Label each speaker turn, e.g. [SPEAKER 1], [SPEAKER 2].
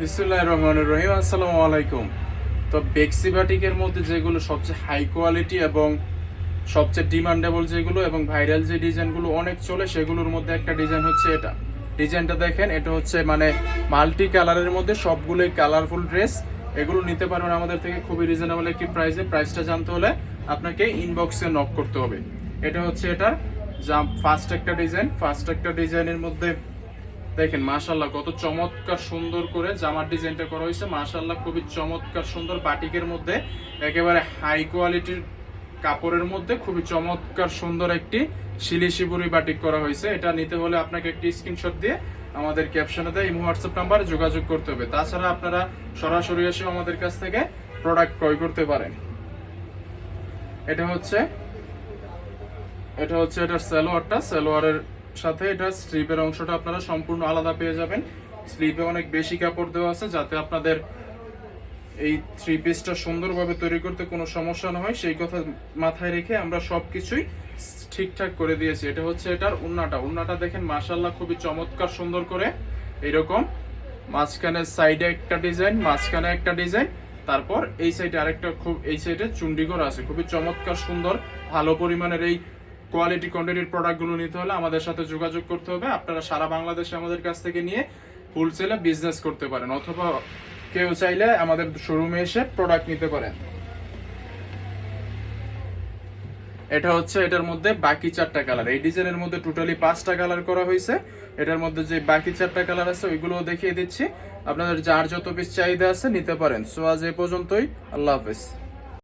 [SPEAKER 1] বিসমিল্লাহির রহমানির রহিম। আসসালামু আলাইকুম। তো বেক্সি বাটিকের মধ্যে যেগুলো সবচেয়ে হাই কোয়ালিটি এবং সবচেয়ে ডিমান্ডেবল যেগুলো এবং ভাইরাল যে ডিজাইনগুলো অনেক চলে সেগুলোর মধ্যে একটা ডিজাইন হচ্ছে এটা। ডিজাইনটা দেখেন, এটা হচ্ছে মানে মাল্টি কালারের মধ্যে সবগুলোই কালারফুল ড্রেস। এগুলো নিতে পারবেন আমাদের থেকে খুবই রিজনেবল একটি প্রাইসে। প্রাইসটা জানতে হলে আপনাকে ইনবক্সে নক করতে হবে। এটা হচ্ছে এটার ফার্স্ট একটা ডিজাইনের মধ্যে দেখেন মাশাআল্লাহ কত চমৎকার সুন্দর করে জামার ডিজাইনটা করা হয়েছে। মাশাআল্লাহ খুবই চমৎকার সুন্দর বাটিকের মধ্যে একেবারে হাই কোয়ালিটির কাপড়ের মধ্যে খুবই চমৎকার সুন্দর একটি শিলিশিবুরি বাটিক করা হয়েছে। এটা নিতে হলে আপনাকে একটি স্ক্রিনশট দিয়ে আমাদের ক্যাপশনে দেয় ইমো হোয়াটসঅ্যাপ নাম্বারে যোগাযোগ করতে হবে। তাছাড়া আপনারা সরাসরি এসে আমাদের কাছ থেকে প্রোডাক্ট ক্রয় করতে পারেন। এটা হচ্ছে এটার সালোয়ারের সাথে এটা স্লিপের অংশটা আপনারা সম্পূর্ণ আলাদা পেয়ে যাবেন। স্লিপে অনেক বেশি কাপড় দেওয়া আছে যাতে আপনাদের এই থ্রি পিসটা সুন্দরভাবে তৈরি করতে কোনো সমস্যা না হয়, সেই কথা মাথায় রেখে আমরা সবকিছুই ঠিকঠাক করে দিয়েছি। এটা হচ্ছে এটার উন্নাটা দেখেন মাশাআল্লাহ খুবই চমৎকার সুন্দর করে এরকম মাঝখানে সাইডে একটা ডিজাইন, তারপর এই সাইডে আরেকটা, এই সাইডে চুন্ডি করা আছে। খুবই চমৎকার সুন্দর। ভালো পরিমাণের এই কোয়ালিটি কোয়ান্টিটির প্রোডাক্টগুলো নিতে হলে আমাদের সাথে যোগাযোগ করতে হবে। আপনারা সারা বাংলাদেশে আমাদের কাছ থেকে নিয়ে হোলসেলে বিজনেস করতে পারেন, অথবা কেউ চাইলে আমাদের শোরুমে এসে প্রোডাক্ট নিতে পারেন। এটা হচ্ছে এটার মধ্যে বাকি 4টা কালার। এই ডিজাইনের মধ্যে টোটালি 5টা কালার করা হয়েছে। এটার মধ্যে যে বাকি 4টা কালার আছে ওইগুলোও দেখিয়ে দিচ্ছি। আপনাদের যার যত পিস চাহিদা আছে নিতে পারেন। সো আজ এই পর্যন্তই। আল্লাহ হাফেজ।